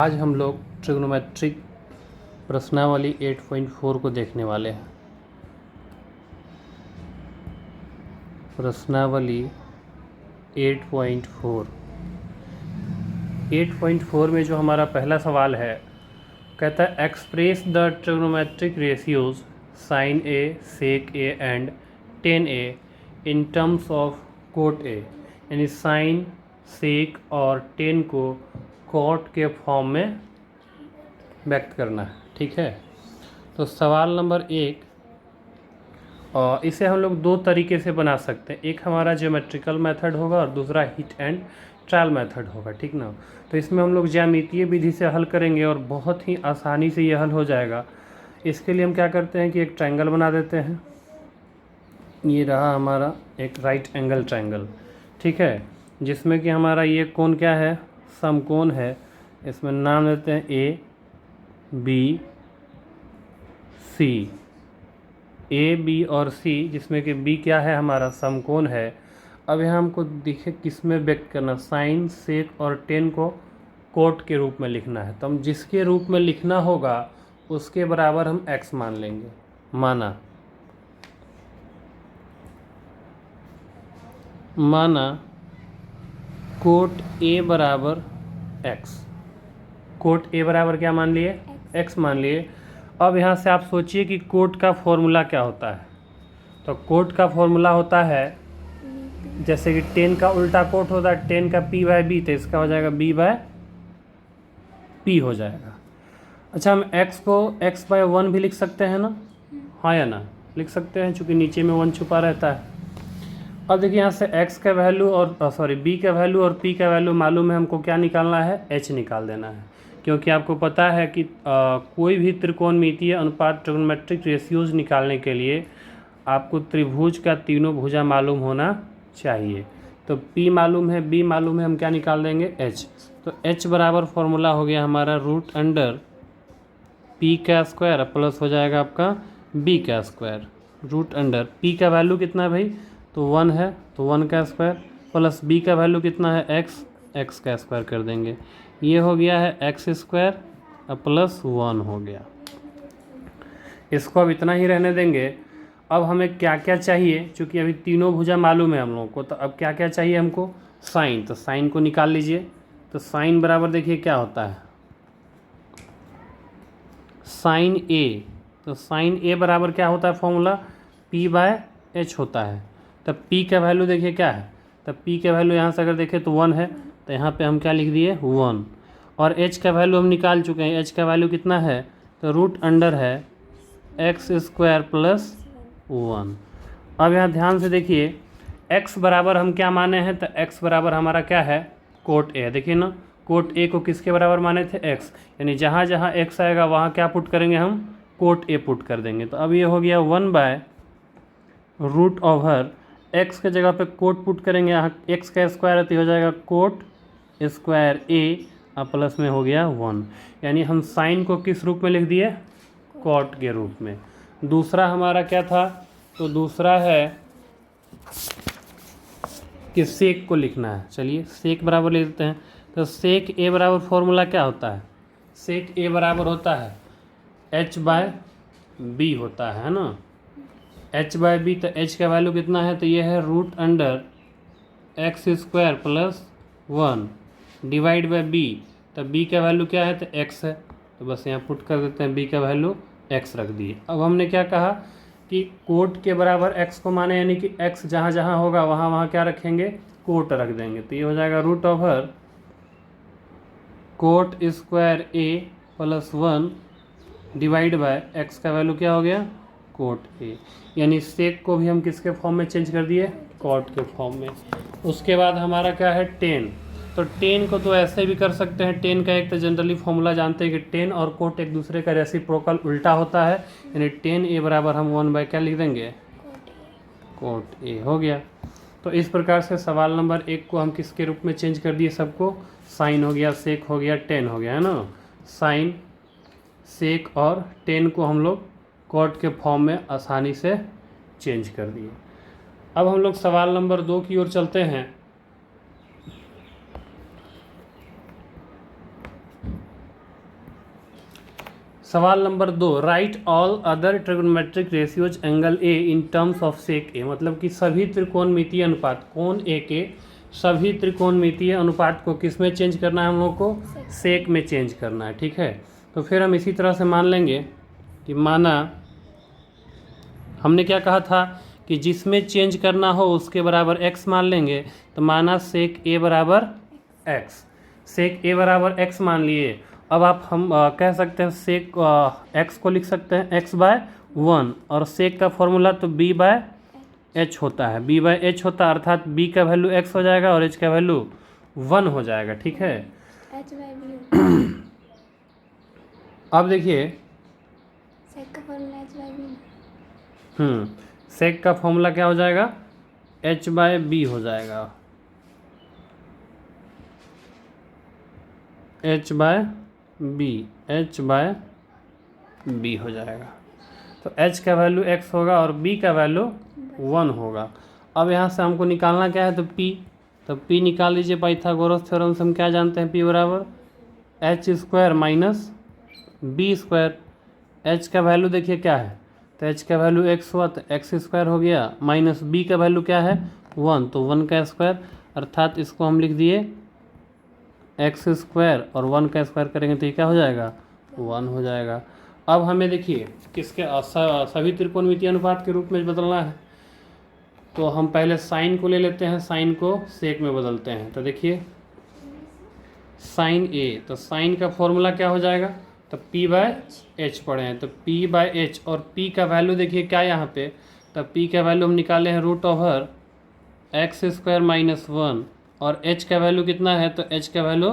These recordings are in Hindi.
आज हम लोग ट्रिग्नोमेट्रिक प्रश्नावली 8.4 को देखने वाले हैं। प्रश्नावली 8.4 में जो हमारा पहला सवाल है, कहता है express the trigonometric ratios sine A, sec A and tan A in terms of cot A. यानी साइन, सेक और टेन को कोट के फॉर्म में व्यक्त करना है। ठीक है, तो सवाल नंबर 1, और इसे हम लोग दो तरीके से बना सकते हैं। एक हमारा ज्योमेट्रिकल मेथड होगा और दूसरा हिट एंड ट्रायल मेथड होगा। ठीक ना, तो इसमें हम लोग ज्यामितीय विधि से हल करेंगे और बहुत ही आसानी से ये हल हो जाएगा। इसके लिए हम क्या करते हैं कि एक ट्रायंगल बना देते हैं। ये रहा हमारा एक राइट एंगल ट्रायंगल। ठीक है, जिसमें कि हमारा ये कोण क्या है, समकोण है। इसमें नाम देते हैं A B C. A B और सी, जिसमें कि बी क्या है, हमारा समकोण है। अब यहाँ हमको दिखे किस में व्यक्त करना, साइन, सेक और टेन को कोट के रूप में लिखना है। तो हम जिसके रूप में लिखना होगा उसके बराबर हम x मान लेंगे। माना कोट ए बराबर x। कोट ए बराबर क्या मान लिए, x मान लिए। अब यहाँ से आप सोचिए कि कोट का फॉर्मूला क्या होता है। तो कोट का फॉर्मूला होता है, जैसे कि टेन का उल्टा कोट होता है, टेन का p बाय बी, तो इसका हो जाएगा b बाय p हो जाएगा। अच्छा, हम x को x बाय 1 भी लिख सकते हैं ना, हाँ या ना, लिख सकते हैं, चूँकि नीचे में 1 छुपा रहता है। अब देखिए यहाँ से x का वैल्यू और b का वैल्यू और p का वैल्यू मालूम है, हमको क्या निकालना है, h निकाल देना है। क्योंकि आपको पता है कि कोई भी त्रिकोणमितीय अनुपात ट्रिग्नोमेट्रिक रेशियोज निकालने के लिए आपको त्रिभुज का तीनों भुजा मालूम होना चाहिए। तो p मालूम है, b मालूम है, हम क्या निकाल देंगे, h। तो h बराबर फॉर्मूला हो गया हमारा रूट अंडर p का स्क्वायर प्लस हो जाएगा आपका b का स्क्वायर। रूट अंडर p का वैल्यू कितना है भाई, तो 1 है, तो 1 का स्क्वायर प्लस b का वैल्यू कितना है, x का स्क्वायर कर देंगे। ये हो गया है x स्क्वायर प्लस 1 हो गया। इसको अब इतना ही रहने देंगे। अब हमें क्या क्या चाहिए, चूँकि अभी तीनों भुजा मालूम है हम लोगों को, तो अब क्या क्या चाहिए हमको, साइन। तो साइन को निकाल लीजिए। तो साइन बराबर देखिए क्या होता है, साइन ए। तो साइन ए बराबर क्या होता है फॉर्मूला, p बाय h होता है। तब p का वैल्यू देखिए क्या है, तब p का वैल्यू यहाँ से अगर देखें तो 1 है, तो यहाँ पे हम क्या लिख दिए 1। और h का वैल्यू हम निकाल चुके हैं, h का वैल्यू कितना है, तो रूट अंडर है x स्क्वायर प्लस 1। अब यहाँ ध्यान से देखिए, x बराबर हम क्या माने हैं, तो x बराबर हमारा क्या है, कोट ए। देखिए ना, कोट ए को किसके बराबर माने थे, x। यानी जहाँ जहाँ x आएगा वहाँ क्या पुट करेंगे हम, कोट ए पुट कर देंगे। तो अब ये हो गया 1 बाय रूट ओवर x के जगह पे कोट पुट करेंगे, यहाँ x का स्क्वायर है तो हो जाएगा कोट स्क्वायर ए प्लस में हो गया 1। यानी हम साइन को किस रूप में लिख दिए, कोट के रूप में। दूसरा हमारा क्या था, तो दूसरा है कि सेक को लिखना है। चलिए सेक बराबर लिख देते हैं। तो सेक ए बराबर फॉर्मूला क्या होता है, सेक ए बराबर होता है h बाय बी होता है ना, h बाय बी। तो h का वैल्यू कितना है, तो ये है root under x square plus 1 divide by b। तो b का वैल्यू क्या है, तो x है, तो बस यहाँ पुट कर देते हैं, b का वैल्यू x रख दिए। अब हमने क्या कहा कि कोट के बराबर x को माने, यानी कि x जहाँ जहाँ होगा वहाँ वहाँ क्या रखेंगे, कोट रख देंगे। तो ये हो जाएगा root over cot square a plus 1 divide by x का वैल्यू क्या हो गया, कोट ए। यानी सेक को भी हम किसके फॉर्म में चेंज कर दिए, कोट के फॉर्म में। उसके बाद हमारा क्या है, टेन। तो टेन को तो ऐसे भी कर सकते हैं, टेन का एक तो जनरली फॉर्मूला जानते हैं कि टेन और कोट एक दूसरे का रेसिप्रोकल उल्टा होता है। यानी टेन ए बराबर हम 1 बाय क्या लिख देंगे, कोट ए हो गया। तो इस प्रकार से सवाल नंबर 1 को हम किसके रूप में चेंज कर दिए, सबको, साइन हो गया, सेक हो गया, टेन हो गया, है ना। साइन, सेक और टेन को हम लोग कोट के फॉर्म में आसानी से चेंज कर दिए। अब हम लोग सवाल नंबर 2 की ओर चलते हैं। सवाल नंबर 2, write all other trigonometric ratios angle A in terms of sec A. मतलब कि सभी त्रिकोणमितीय अनुपात, कोण ए के सभी त्रिकोणमितीय अनुपात को किस में चेंज करना है हम लोग को? सेक में चेंज करना है। ठीक है, तो फिर हम इसी तरह से मान लेंगे कि माना हमने क्या कहा था कि जिसमें चेंज करना हो उसके बराबर x मान लेंगे। तो माना सेक ए बराबर x, सेक ए बराबर x मान लिए। अब आप हम कह सकते हैं सेक x को लिख सकते हैं x/1, और सेक का फॉर्मूला तो b/h होता है, b/h होता है, अर्थात b का वैल्यू x हो जाएगा और h का वैल्यू 1 हो जाएगा। ठीक है, अब देखिए सेक का फॉर्मूला h/b। सेक का फॉर्मूला क्या हो जाएगा? h/b हो जाएगा, h/b हो जाएगा। तो h का वैल्यू x होगा और b का वैल्यू 1 होगा। अब यहाँ से हमको निकालना क्या है? तो p, तो p निकाल लीजिए। पाइथागोरस थ्योरम से हम क्या जानते हैं? p बराबर h² माइनस b²। h का वैल्यू देखिए क्या है, तो h का वैल्यू x हुआ तो x² हो गया, माइनस b का वैल्यू क्या है? 1, तो 1 का स्क्वायर, अर्थात इसको हम लिख दिए x² और 1 का स्क्वायर करेंगे तो ये क्या हो जाएगा? 1 हो जाएगा। अब हमें देखिए किसके सभी त्रिकोणमितीय अनुपात के रूप में बदलना है, तो हम पहले साइन को ले लेते हैं, साइन को सेक में बदलते हैं। तो देखिए साइन ए, तो साइन का फॉर्मूला क्या हो जाएगा? तो p/h पढ़े हैं, तो p/h, और p का वैल्यू देखिए क्या यहाँ पे, तो p का वैल्यू हम निकाले हैं x² माइनस 1, और h का वैल्यू कितना है? तो h का वैल्यू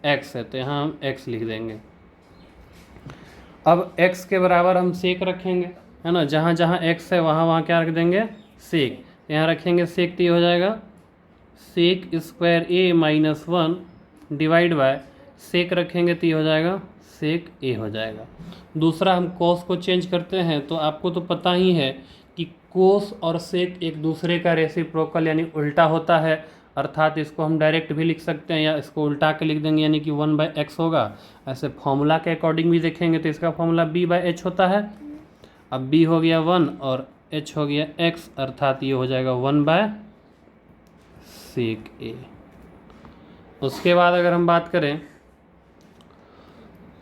x है, तो यहाँ हम x लिख देंगे। अब x के बराबर हम सेक रखेंगे, है ना, जहाँ जहाँ x है वहाँ वहाँ क्या रख देंगे? सेक। यहाँ रखेंगे सेक, तो ये हो जाएगा sec² a minus 1 divide by sec रखेंगे तो ये हो जाएगा सेक ए हो जाएगा। दूसरा हम कोस को चेंज करते हैं, तो आपको तो पता ही है कि कोस और सेक एक दूसरे का रेसिप्रोकल यानी उल्टा होता है, अर्थात इसको हम डायरेक्ट भी लिख सकते हैं या इसको उल्टा के लिख देंगे, यानी कि 1/x होगा। ऐसे फॉर्मूला के अकॉर्डिंग भी देखेंगे तो इसका फॉर्मूला b/h होता है। अब b हो गया 1 और h हो गया x, अर्थात ये हो जाएगा 1/sec a। उसके बाद अगर हम बात करें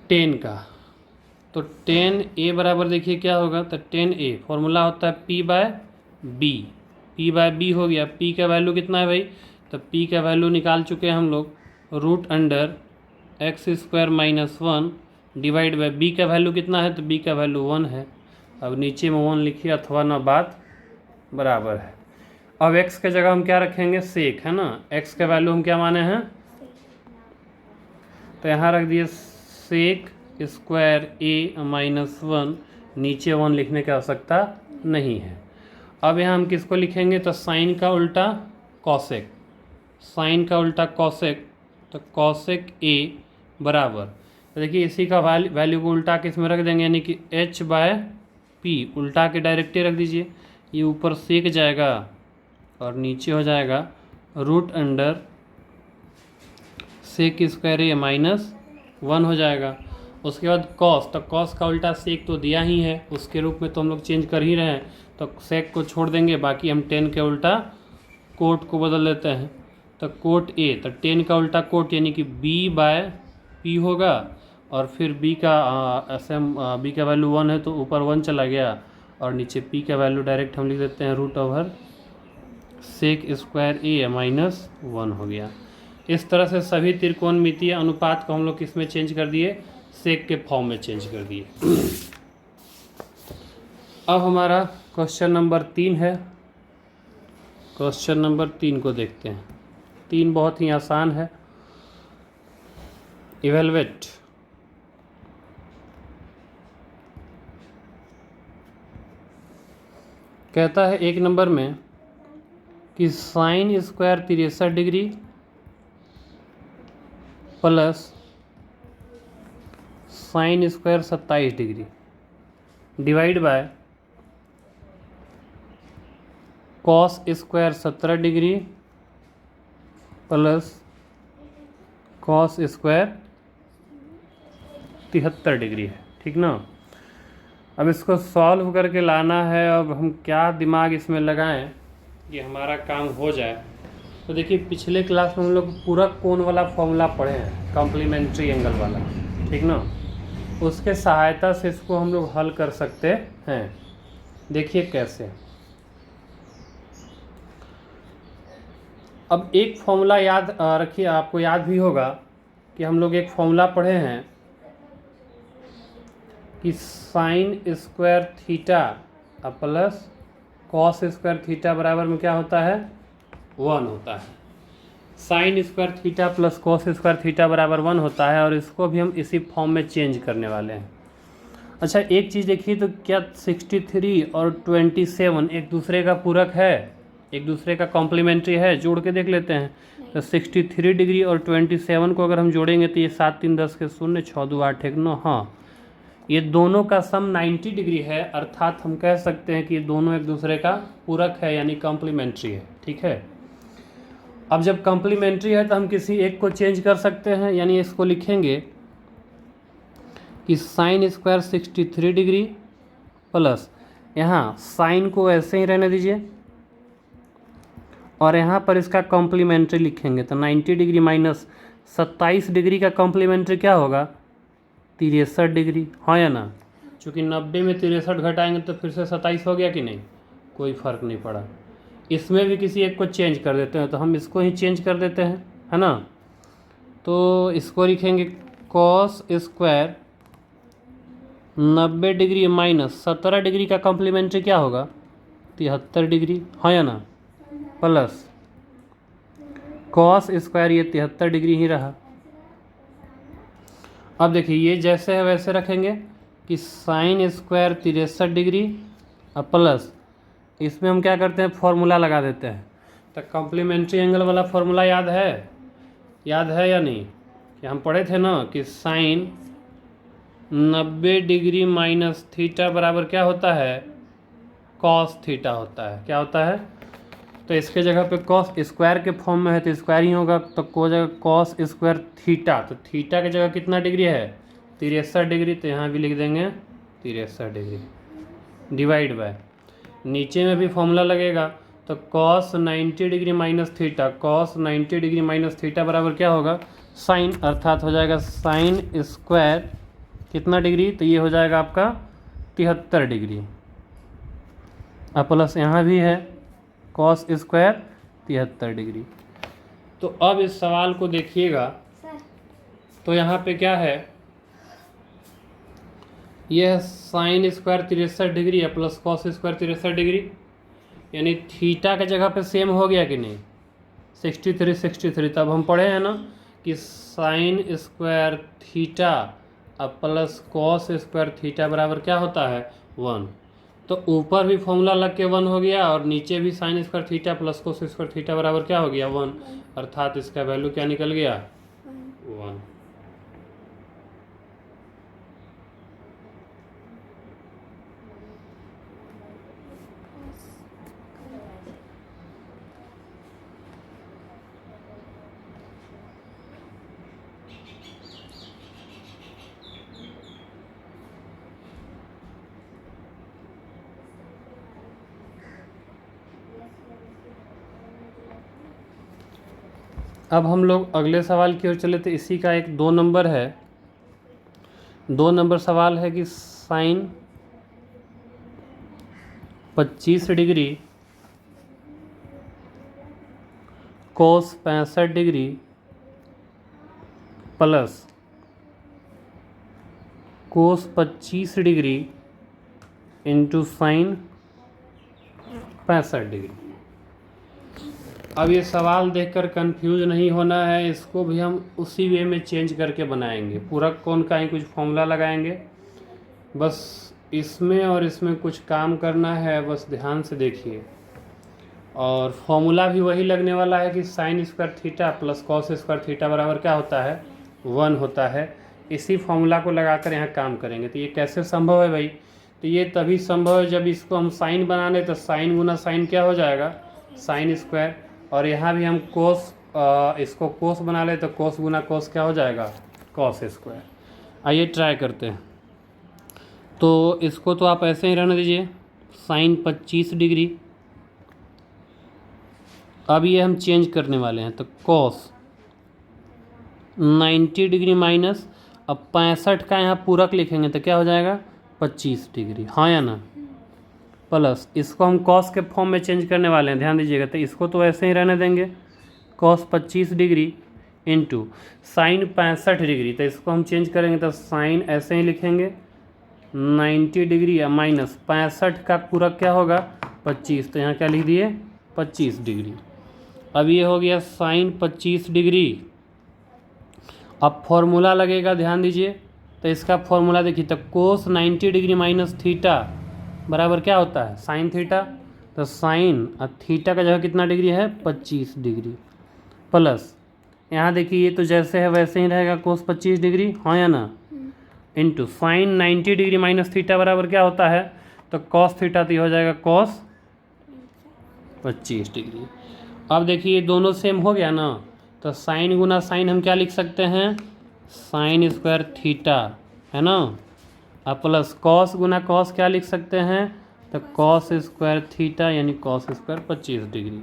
tan का, तो tan a बराबर देखिए क्या होगा, तो tan a फॉर्मूला होता है p/b, p/b हो गया। p का वैल्यू कितना है भाई? तो p का वैल्यू निकाल चुके हैं हम लोग, x² minus 1 divide by b का वैल्यू कितना है? तो b का वैल्यू 1 है। अब नीचे में 1 लिखिए अथवा ना, बात बराबर है। अब x के जगह हम क्या रखेंगे? सेक, है ना, x का वैल्यू हम क्या माने हैं? तो यहाँ रख दिए sec² a माइनस 1, नीचे 1 लिखने की आवश्यकता नहीं है। अब यहाँ हम किसको लिखेंगे? तो साइन का उल्टा कॉसेक, साइन का उल्टा कॉसेक, तो कॉसेक a बराबर, तो देखिए इसी का वैल्यू को उल्टा किस में रख देंगे, यानी कि h/p उल्टा के डायरेक्ट रख दीजिए। ये ऊपर सेक जाएगा और नीचे हो जाएगा sec² a माइनस 1 हो जाएगा। उसके बाद कॉस, तो कॉस का उल्टा सेक तो दिया ही है, उसके रूप में तो हम लोग चेंज कर ही रहे हैं, तो सेक को छोड़ देंगे, बाकी हम tan के उल्टा कोट को बदल लेते हैं। तो कोट a, तो tan का उल्टा कोट यानी कि b/p होगा, और फिर b का ऐसे हम b का वैल्यू 1 है तो ऊपर 1 चला गया, और नीचे p का वैल्यू डायरेक्ट हम लिख देते हैं sec² a माइनस 1 हो गया। इस तरह से सभी त्रिकोणमितीय अनुपात को हम लोग किस में चेंज कर दिए? सेक के फॉर्म में चेंज कर दिए। अब हमारा क्वेश्चन नंबर 3 है। क्वेश्चन नंबर 3 को देखते हैं। 3 बहुत ही आसान है। इवेलुएट, कहता है 1 नंबर में कि sine square 63 degree plus sine square 27 degree divide by cos square 17 degree plus cos square 73 degree है। ठीक ना। अब इसको सॉल्व करके लाना है। अब हम क्या दिमाग इसमें लगाएं कि हमारा काम हो जाए। तो देखिए पिछले क्लास में हम लोग पूरक कोण वाला फॉर्मूला पढ़े हैं, कॉम्प्लीमेंट्री एंगल वाला, ठीक ना। उसके सहायता से इसको हम लोग हल कर सकते हैं। देखिए कैसे। अब एक फॉर्मूला याद रखिए, आपको याद भी होगा कि हम लोग एक फॉर्मूला पढ़े हैं कि sine square theta plus cos square theta बराबर में क्या होता है, 1 होता है। Sine square theta plus cos square theta बराबर 1 होता है, और इसको भी हम इसी फॉर्म में चेंज करने वाले हैं। अच्छा एक चीज़ देखिए, तो क्या 63 और 27 एक दूसरे का पूरक है, एक दूसरे का कॉम्प्लीमेंट्री है? जोड़ के देख लेते हैं। तो 63 डिग्री और 27 को अगर हम जोड़ेंगे तो ये 7 3 10 के 0, 6 2 8 1 9, हाँ ये दोनों का सम 90 डिग्री है, अर्थात हम कह सकते हैं कि ये दोनों एक दूसरे का पूरक है, यानी कॉम्प्लीमेंट्री है। ठीक है। अब जब कॉम्प्लीमेंट्री है तो हम किसी एक को चेंज कर सकते हैं, यानी इसको लिखेंगे कि साइन स्क्वायर 63 डिग्री प्लस, यहाँ साइन को ऐसे ही रहने दीजिए और यहाँ पर इसका कॉम्प्लीमेंट्री लिखेंगे। तो 90 डिग्री माइनस 27 डिग्री का कॉम्प्लीमेंट्री क्या होगा, 63 डिग्री, हाँ या ना। चूँकि 90 में 63 घटाएंगे तो फिर से 27 हो गया कि नहीं, कोई फ़र्क नहीं पड़ा। इसमें भी किसी एक को चेंज कर देते हैं, तो हम इसको ही चेंज कर देते हैं, है ना। तो इसको लिखेंगे cos square 90 degree minus 17 degree का कॉम्प्लीमेंट्री क्या होगा, 73 डिग्री, हाँ या ना, प्लस कॉस स्क्वायर ये 73 डिग्री ही रहा। अब देखिए ये जैसे है वैसे रखेंगे कि साइन स्क्वायर 63 डिग्री और प्लस इसमें हम क्या करते हैं, फॉर्मूला लगा देते हैं। तो कॉम्प्लीमेंट्री एंगल वाला फॉर्मूला याद है या नहीं, कि हम पढ़े थे ना कि साइन 90 डिग्री माइनस थीटा बराबर क्या होता है, कॉस थीटा होता है। क्या होता है, तो इसके जगह पे कॉस स्क्वायर के फॉर्म में है तो स्क्वायर ही होगा, तो को जगह कॉस स्क्वायर थीटा, तो थीटा की जगह कितना डिग्री है, 63 डिग्री, तो यहाँ भी लिख देंगे 63 डिग्री डिवाइड बाय, नीचे में भी फॉर्मूला लगेगा। तो cos 90 degree minus theta, cos 90 degree minus theta बराबर क्या होगा, साइन, अर्थात हो जाएगा साइन स्क्वायर कितना डिग्री, तो ये हो जाएगा आपका 73 डिग्री, अब प्लस यहाँ भी है कॉस स्क्वायर 73 डिग्री। तो अब इस सवाल को देखिएगा, तो यहाँ पे क्या है, यह साइन स्क्वायर 63 डिग्री है प्लस कॉस स्क्वायर 63 डिग्री, यानी थीटा के जगह पे सेम हो गया कि नहीं, 63। तब हम पढ़े हैं ना कि साइन स्क्वायर थीटा अब प्लस कॉस स्क्वायर थीटा बराबर क्या होता है, 1। तो ऊपर भी फॉर्मूला लग के 1 हो गया और नीचे भी sine square theta plus cos square theta बराबर क्या हो गया, 1, अर्थात इसका वैल्यू क्या निकल गया, 1। अब हम लोग अगले सवाल की ओर चले, तो इसी का एक 2 नंबर है, 2 नंबर सवाल है कि sine 25 degree cos 65 degree plus cos 25 degree into sine 65 degree. अब ये सवाल देखकर कंफ्यूज नहीं होना है, इसको भी हम उसी वे में चेंज करके बनाएंगे, पूरक कोण का ही कुछ फॉर्मूला लगाएंगे, बस इसमें और इसमें कुछ काम करना है, बस ध्यान से देखिए। और फॉर्मूला भी वही लगने वाला है कि sine square theta plus cos square theta बराबर क्या होता है, 1 होता है। इसी फॉर्मूला को लगाकर यहाँ काम करेंगे। तो ये कैसे संभव है भाई, तो ये तभी संभव है जब इसको हम साइन बना लें, तो साइन गुना साइन क्या हो जाएगा, साइन स्क्वायर, और यहाँ भी हम कोस इसको कोस बना ले तो कोस गुना कोस क्या हो जाएगा, कॉस स्क्वायर। आइए ट्राई करते हैं। तो इसको तो आप ऐसे ही रहने दीजिए, साइन 25 डिग्री। अब ये हम चेंज करने वाले हैं, तो कॉस 90 डिग्री माइनस, अब 65 का यहाँ पूरक लिखेंगे तो क्या हो जाएगा 25 डिग्री, हाँ या ना, प्लस इसको हम कॉस के फॉर्म में चेंज करने वाले हैं, ध्यान दीजिएगा। तो इसको तो ऐसे ही रहने देंगे, cos 25 degree into sine 65 degree, तो इसको हम चेंज करेंगे तो साइन ऐसे ही लिखेंगे 90 डिग्री या माइनस 65 का पूरक क्या होगा 25, तो यहाँ क्या लिख दिए 25 डिग्री। अब ये हो गया साइन 25 डिग्री। अब फॉर्मूला लगेगा, ध्यान दीजिए, तो इसका फॉर्मूला देखिए, तो कोस 90 डिग्री माइनस थीटा बराबर क्या होता है साइन थीटा, तो साइन थीटा का जगह कितना डिग्री है 25 डिग्री, प्लस यहाँ देखिए ये तो जैसे है वैसे ही रहेगा कोस 25 डिग्री, हाँ या ना, into sine 90 degree minus theta बराबर क्या होता है, तो कॉस थीटा, तो ये हो जाएगा कॉस 25 डिग्री। अब देखिए ये दोनों सेम हो गया ना, तो साइन गुना साइन हम क्या लिख सकते हैं साइन स्क्वायर थीटा, है ना, अब प्लस कॉस गुना कॉस क्या लिख सकते हैं, तो कॉस स्क्वायर थीटा यानी कॉस स्क्वायर 25 डिग्री।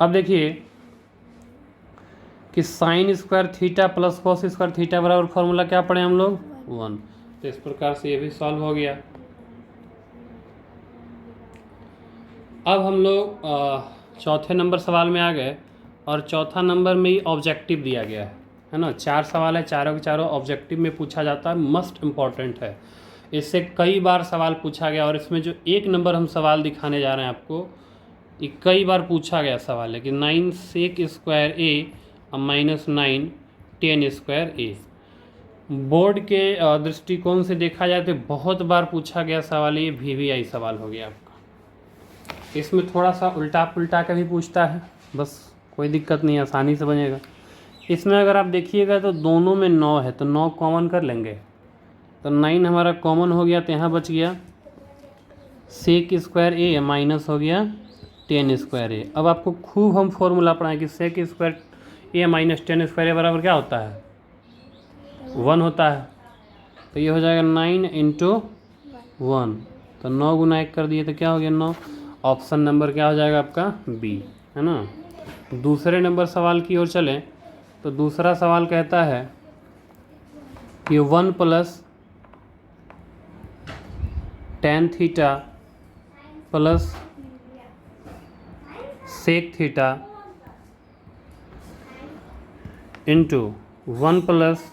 अब देखिए कि sine square theta plus cos square theta बराबर फॉर्मूला क्या पढ़े हम लोग 1, तो इस प्रकार से ये भी सॉल्व हो गया। अब हम लोग चौथे नंबर सवाल में आ गए, और चौथा नंबर में ही ऑब्जेक्टिव दिया गया है ना, 4 सवाल है, चारों के चारों ऑब्जेक्टिव में पूछा जाता है, मस्ट इम्पॉर्टेंट है, इससे कई बार सवाल पूछा गया। और इसमें जो 1 नंबर हम सवाल दिखाने जा रहे हैं आपको, ये कई बार पूछा गया सवाल है कि 9 सेक स्क्वायर ए माइनस 9 10 स्क्वायर ए। बोर्ड के दृष्टिकोण से देखा जाए तो बहुत बार पूछा गया सवाल, ये VVI सवाल हो गया आपका। इसमें थोड़ा सा उल्टा पुल्टा का भी पूछता है, बस कोई दिक्कत नहीं, आसानी से बनेगा। इसमें अगर आप देखिएगा तो दोनों में 9 है, तो 9 कॉमन कर लेंगे, तो 9 हमारा कॉमन हो गया, तो यहाँ बच गया सेक स्क्वायर ए माइनस हो गया 10 स्क्वायर ए। अब आपको खूब हम फॉर्मूला पढ़ाएं कि सेक स्क्वायर ए माइनस 10 स्क्वायर ए बराबर क्या होता है 1 होता है, तो ये हो जाएगा 9 इंटू 1, तो 9 गुना 1 कर दिए तो क्या हो गया 9। ऑप्शन नंबर क्या हो जाएगा आपका बी, है ना। दूसरे नंबर सवाल की ओर चलें, तो दूसरा सवाल कहता है कि 1 plus tan theta plus sec theta into 1 plus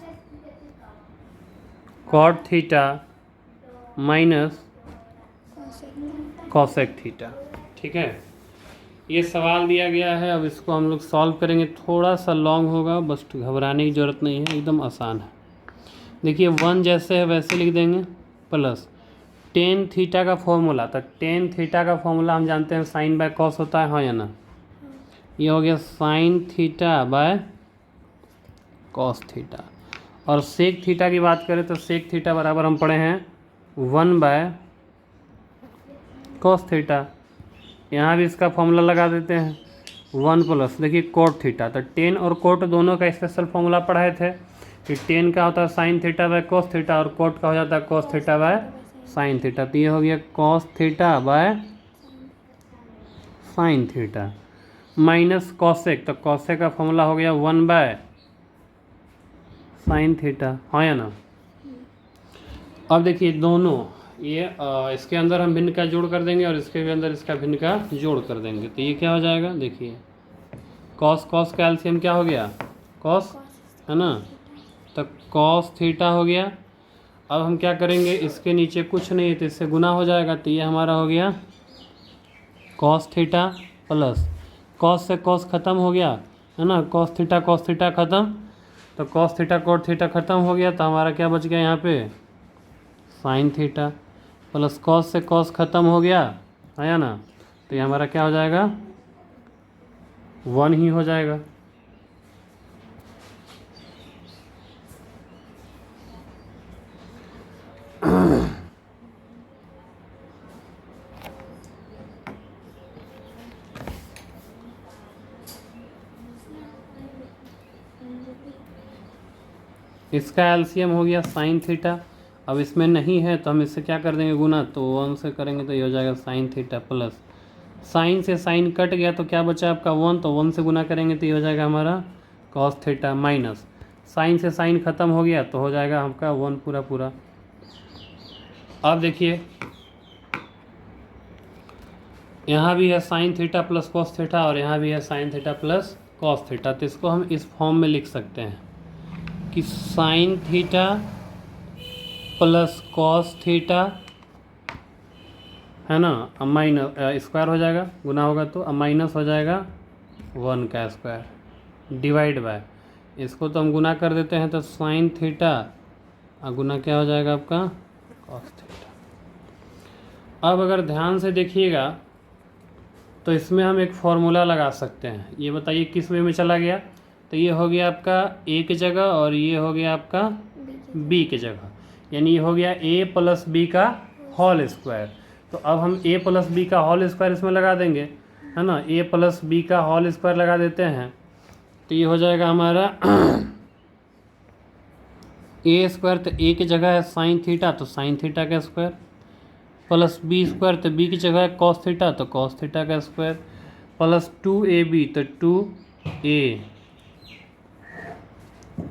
cot theta minus cosec theta, ठीक है। ये सवाल दिया गया है, अब इसको हम लोग सॉल्व करेंगे, थोड़ा सा लॉन्ग होगा, बस घबराने की ज़रूरत नहीं है, एकदम आसान है। देखिए 1 जैसे है वैसे लिख देंगे, प्लस tan थीटा का फॉर्मूला, तो tan थीटा का फॉर्मूला हम जानते हैं साइन बाय कॉस होता है, हाँ या ना, ये हो गया sine theta by cos theta. और सेक थीटा की बात करें तो सेक थीटा बराबर हम पढ़े हैं 1 बाय कॉस थीटा, यहाँ भी इसका फॉर्मूला लगा देते हैं 1 प्लस, देखिए कोट थीटा, तो tan और कोट दोनों का स्पेशल फॉर्मूला पढ़ाए थे कि tan का होता है sine theta by cos theta और कोट का हो जाता है cos theta by sine theta, तो ये हो गया cos theta by sine theta minus cosec, तो कॉसेक का फॉर्मूला हो गया 1 बाय साइन थीटा, हाँ या ना। अब देखिए दोनों ये इसके अंदर हम भिन्न का जोड़ कर देंगे और इसके भी अंदर इसका भिन्न का जोड़ कर देंगे, तो ये क्या हो जाएगा, देखिए कॉस कॉस का एलसीएम क्या हो गया कॉस, है ना, तो कॉस थीटा हो गया। अब हम क्या करेंगे, इसके नीचे कुछ नहीं है तो इससे गुना हो जाएगा, तो ये हमारा हो गया कॉस थीटा प्लस कॉस से कॉस ख़त्म हो गया, है ना, कॉस थीटा ख़त्म, तो कॉस थीटा कोट थीटा ख़त्म हो गया, तो हमारा क्या बच गया यहाँ पे साइन थीटा प्लस कॉस से कॉस ख़त्म हो गया, है ना, तो ये हमारा क्या हो जाएगा 1 ही हो जाएगा। इसका एलसीएम हो गया साइन थीटा, अब इसमें नहीं है तो हम इससे क्या कर देंगे गुना, तो 1 से करेंगे तो ये हो जाएगा साइन थीटा प्लस साइन से साइन कट गया तो क्या बचा आपका 1, तो 1 से गुना करेंगे तो ये हो जाएगा हमारा कॉस थीटा माइनस साइन से साइन ख़त्म हो गया तो हो जाएगा आपका 1 पूरा पूरा। अब देखिए यहाँ भी है sine theta plus cos theta और यहाँ भी है sine theta plus cos theta, तो इसको हम इस फॉर्म में लिख सकते हैं कि sine theta plus cos theta है ना, अब माइनस स्क्वायर हो जाएगा, गुना होगा तो अब माइनस हो जाएगा 1 का स्क्वायर डिवाइड बाय, इसको तो हम गुना कर देते हैं तो साइन थीटा और गुना क्या हो जाएगा आपका कॉस थीटा। अब अगर ध्यान से देखिएगा तो इसमें हम एक फॉर्मूला लगा सकते हैं, ये बताइए किस वे में चला गया, तो ये हो गया आपका ए की जगह और ये हो गया आपका बी की जगह, यानी ये हो गया ए प्लस बी का होल स्क्वायर। तो अब हम ए प्लस बी का होल स्क्वायर इसमें लगा देंगे, है ना, ए प्लस बी का होल स्क्वायर लगा देते हैं तो ये हो जाएगा हमारा ए स्क्वायर, तो ए की जगह है साइन थीटा तो साइन थीटा का स्क्वायर प्लस बी स्क्वायर, तो बी की जगह है कॉस थीटा तो कॉस थीटा का स्क्वायर प्लस 2ab तो 2a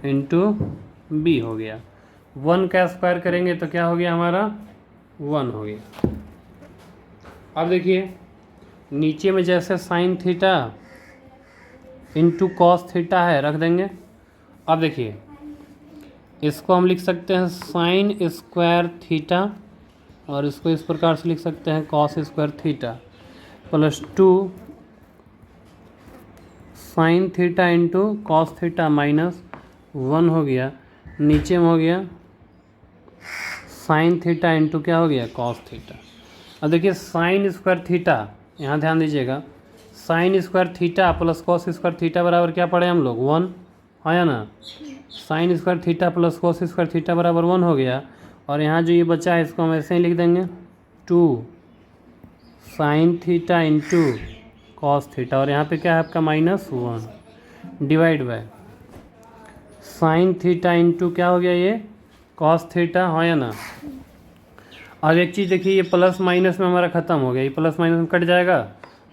इंटू बी हो गया। 1 का स्क्वायर करेंगे तो क्या हो गया हमारा 1 हो गया। अब देखिए नीचे में जैसे sine theta into cos theta है रख देंगे। अब देखिए इसको हम लिख सकते हैं साइन स्क्वायर थीटा और इसको इस प्रकार से लिख सकते हैं cos square theta plus 2 sine theta into cos theta minus 1 हो गया, नीचे में हो गया साइन थीटा इंटू क्या हो गया कॉस थीटा। अब देखिए साइन स्क्वायर थीटा, यहाँ ध्यान दीजिएगा, sine square theta plus cos square theta बराबर क्या पढ़े हम लोग 1, आया ना, sine square theta plus cos square theta बराबर 1 हो गया। और यहाँ जो ये बचा है इसको हम ऐसे ही लिख देंगे 2 sine theta into cos theta और यहाँ पे क्या है आपका -1 divide by sine theta into क्या हो गया ये कॉस थीटा, हो या ना। अब एक चीज़ देखिए ये प्लस माइनस में हमारा ख़त्म हो गया, ये प्लस माइनस में कट जाएगा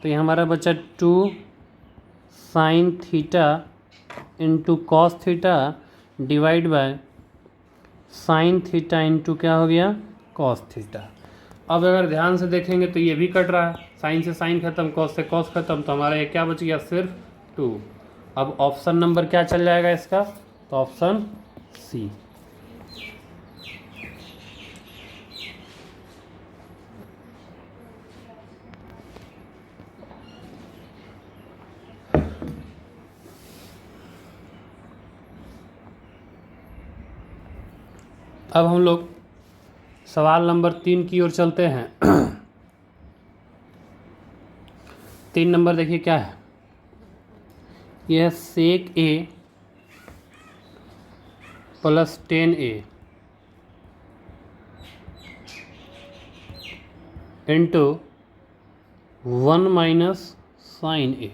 तो ये हमारा बचा 2 sine theta into cos theta divide by sine theta into क्या हो गया कॉस थीटा। अब अगर ध्यान से देखेंगे तो ये भी कट रहा है, साइन से साइन खत्म कॉस से कॉस खत्म, तो हमारा ये क्या बच गया सिर्फ 2। अब ऑप्शन नंबर क्या चल जाएगा इसका, तो ऑप्शन सी। अब हम लोग सवाल नंबर 3 की ओर चलते हैं। 3 नंबर देखिए क्या है, यह sec A plus 10a into 1 minus sine A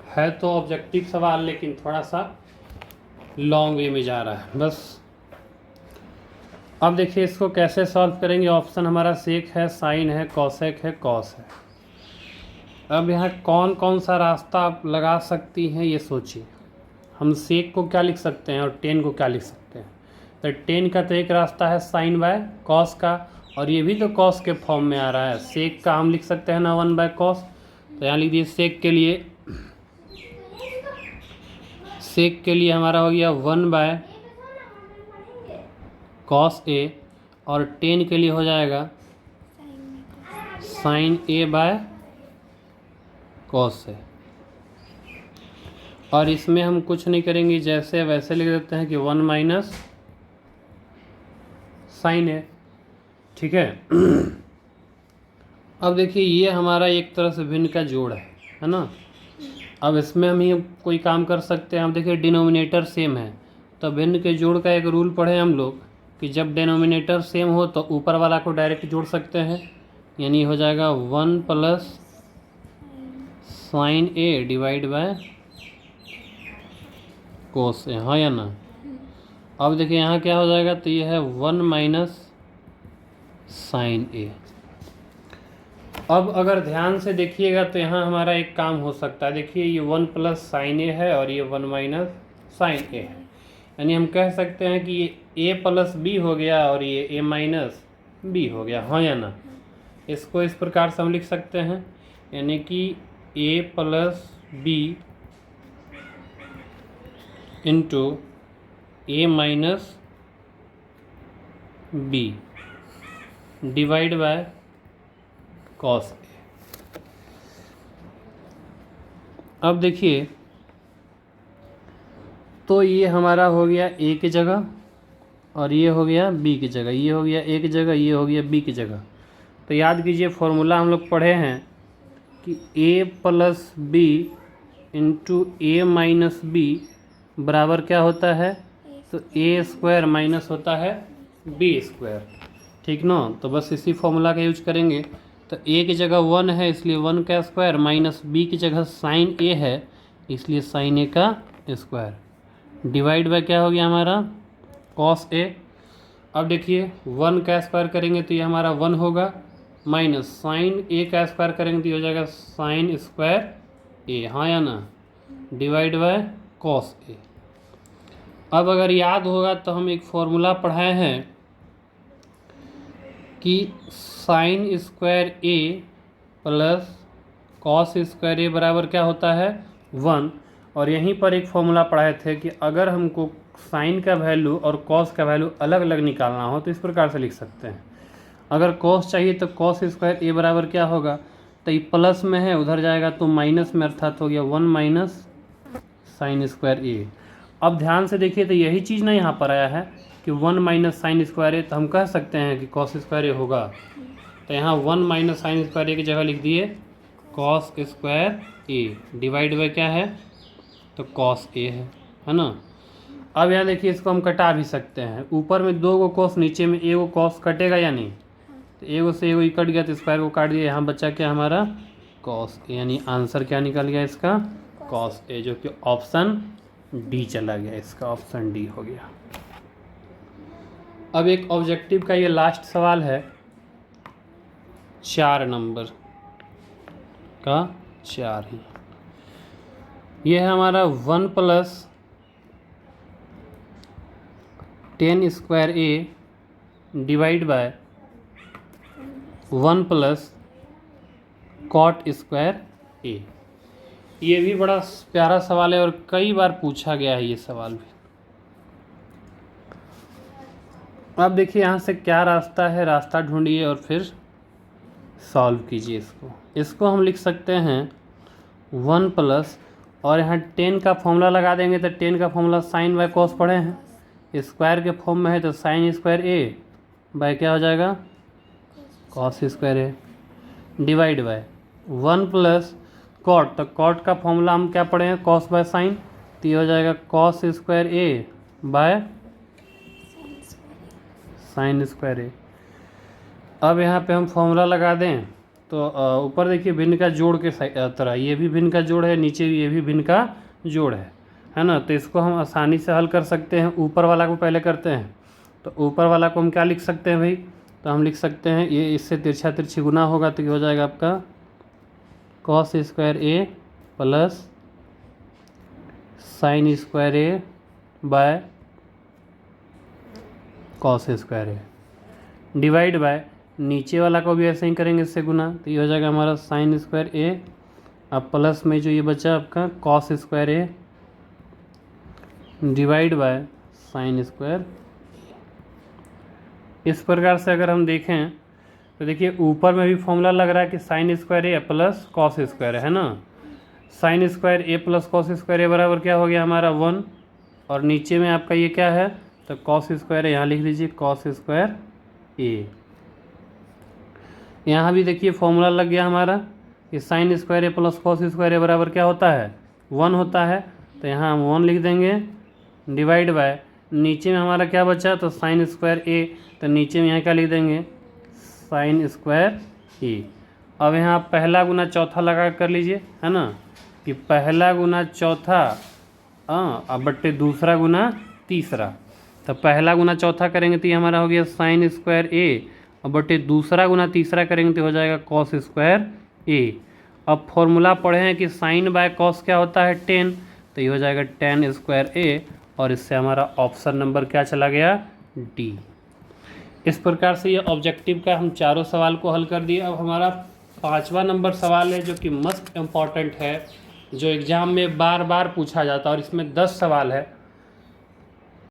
है। तो ऑब्जेक्टिव सवाल लेकिन थोड़ा सा लॉन्ग वे में जा रहा है बस। अब देखिए इसको कैसे सॉल्व करेंगे, ऑप्शन हमारा सेक है, साइन है, कॉसेक है, कॉस है। अब यहाँ कौन कौन सा रास्ता आप लगा सकती हैं ये सोचिए। हम सेक को क्या लिख सकते हैं और 10 को क्या लिख सकते हैं, तो 10 का तो एक रास्ता है साइन बाय कॉस का और ये भी तो कॉस के फॉर्म में आ रहा है। सेक का हम लिख सकते हैं ना 1 बाय कॉस, तो यहाँ लिख दीजिए सेक के लिए हमारा हो गया 1 बाय कॉस ए और 10 के लिए हो जाएगा साइन ए बाय कॉस ए। और इसमें हम कुछ नहीं करेंगे, जैसे वैसे लिख देते हैं कि 1 माइनस साइन ए, ठीक है। अब देखिए ये हमारा एक तरह से भिन्न का जोड़ है ना। अब इसमें हम ही कोई काम कर सकते हैं। अब देखिए डिनोमिनेटर सेम है तो भिन्न के जोड़ का एक रूल पढ़े हम लोग कि जब डिनोमिनेटर सेम हो तो ऊपर वाला को डायरेक्ट जोड़ सकते हैं, यानी हो जाएगा 1 plus sine A divide by cos A, हाँ या ना। अब देखिए यहाँ क्या हो जाएगा, तो ये है 1 माइनस साइन ए। अब अगर ध्यान से देखिएगा तो यहाँ हमारा एक काम हो सकता है। देखिए ये 1 प्लस साइन ए है और ये 1 माइनस साइन ए है, यानी हम कह सकते हैं कि ये a प्लस बी हो गया और ये a माइनस बी हो गया, हाँ या ना। इसको इस प्रकार से हम लिख सकते हैं, यानी कि a plus B into a minus b divide by cos A. अब देखिए तो ये हमारा हो गया a की जगह और ये हो गया b की जगह, ये हो गया a की जगह, ये हो गया b की जगह। तो याद कीजिए फॉर्मूला हम लोग पढ़े हैं कि a plus B into A minus B बराबर क्या होता है, तो ए स्क्वायर माइनस होता है बी स्क्वायर, ठीक ना। तो बस इसी फॉर्मूला का यूज करेंगे। तो a की जगह 1 है इसलिए 1 का स्क्वायर, माइनस b की जगह साइन a है इसलिए साइन a का स्क्वायर, डिवाइड बाय क्या हो गया हमारा कॉस a। अब देखिए 1 का स्क्वायर करेंगे तो ये हमारा 1 होगा, माइनस साइन a का स्क्वायर करेंगे तो ये हो जाएगा साइन स्क्वायर a, हाँ या ना, डिवाइड बाय कॉस a। अब अगर याद होगा तो हम एक फॉर्मूला पढ़ाए हैं कि साइन स्क्वायर ए प्लस कॉस स्क्वायर ए बराबर क्या होता है 1। और यहीं पर एक फॉर्मूला पढ़ाए थे कि अगर हमको साइन का वैल्यू और कॉस का वैल्यू अलग अलग निकालना हो तो इस प्रकार से लिख सकते हैं। अगर कॉस चाहिए तो कॉस स्क्वायर ए बराबर क्या होगा, तो ये प्लस में है उधर जाएगा तो माइनस में, अर्थात हो गया 1 माइनस साइन स्क्वायर ए। अब ध्यान से देखिए तो यही चीज़ ना यहाँ पर आया है कि 1 माइनस साइन स्क्वायर ए, तो हम कह सकते हैं कि कॉस स्क्वायर ए होगा। तो यहाँ 1 माइनस साइन स्क्वायर ए की जगह लिख दिए cos square A, divide bye क्या है, तो कॉस ए है ना। अब यहाँ देखिए इसको हम कटा भी सकते हैं, ऊपर में 2 को कॉस, नीचे में एगो कॉस, कटेगा या नहीं, तो एगो से एगो ही कट गया तो स्क्वायर को काट दिया, यहाँ बचा क्या हमारा कॉस ए, यानी आंसर क्या निकल गया इसका कॉस ए, जो कि ऑप्शन डी चला गया, इसका ऑप्शन डी हो गया। अब एक ऑब्जेक्टिव का ये लास्ट सवाल है 4 नंबर का 4 ही। ये है हमारा 1 plus 10 square A divide by 1 plus cot square A. ये भी बड़ा प्यारा सवाल है और कई बार पूछा गया है ये सवाल भी। अब देखिए यहाँ से क्या रास्ता है, रास्ता ढूंढिए और फिर सॉल्व कीजिए इसको हम लिख सकते हैं 1 प्लस, और यहाँ 10 का फॉर्मूला लगा देंगे तो 10 का फॉर्मूला साइन बाय कॉस पढ़े हैं, स्क्वायर के फॉर्म में है तो साइन स्क्वायर ए बाय क्या हो जाएगा cos square A, divide by 1 plus cot, तो कॉट का फॉर्मूला हम क्या पढ़े हैं कॉस बाय साइन, तो ये हो जाएगा cos square A by sine square A. अब यहाँ पे हम फॉर्मूला लगा दें तो ऊपर देखिए भिन्न का जोड़ के तरह ये भी भिन्न का जोड़ है, नीचे भी ये भी भिन्न का जोड़ है ना। तो इसको हम आसानी से हल कर सकते हैं। ऊपर वाला को पहले करते हैं, तो ऊपर वाला को हम क्या लिख सकते हैं भाई, तो हम लिख सकते हैं ये इससे तिरछा तिरछी गुना होगा तो ये हो जाएगा आपका cos square A plus sign square A by cos square A, divide bye नीचे वाला को भी ऐसे ही करेंगे इससे गुना, तो ये हो जाएगा हमारा साइन स्क्वायर ए, अब प्लस में जो ये बचा आपका cos square A divide bye sine square. इस प्रकार से अगर हम देखें तो देखिए ऊपर में भी फॉर्मूला लग रहा है कि साइन स्क्वायर ए प्लस कॉस स्क्वायर है ना। साइन स्क्वायर ए प्लस कॉस स्क्वायर ए बराबर क्या हो गया हमारा 1, और नीचे में आपका ये क्या है तो कॉस स्क्वायर ए, यहाँ लिख लीजिए कॉस स्क्वायर ए। यहाँ भी देखिए फॉर्मूला लग गया हमारा कि साइन स्क्वायर ए प्लस कॉस स्क्वायर ए बराबर क्या होता है 1 होता है, तो यहाँ हम 1 लिख देंगे, डिवाइड बाय नीचे में हमारा क्या बचा तो साइन स्क्वायर ए, तो नीचे में यहाँ क्या लिख देंगे साइन स्क्वायर ए। अब यहाँ पहला गुना चौथा लगा कर लीजिए है ना, कि पहला गुना चौथा अब बट्टे दूसरा गुना तीसरा, तो पहला गुना चौथा करेंगे तो ये हमारा हो गया साइन स्क्वायर ए, और बटे दूसरा गुना तीसरा करेंगे तो हो जाएगा कॉस स्क्वायर ए। अब फॉर्मूला पढ़े हैं कि साइन बाय कॉस क्या होता है 10, तो ये हो जाएगा टेन स्क्वायर ए, और इससे हमारा ऑप्शन नंबर क्या चला गया डी। इस प्रकार से ये ऑब्जेक्टिव का हम चारों सवाल को हल कर दिए। अब हमारा 5वां नंबर सवाल है जो कि मस्ट इम्पॉर्टेंट है, जो एग्ज़ाम में बार बार पूछा जाता है, और इसमें 10 सवाल है।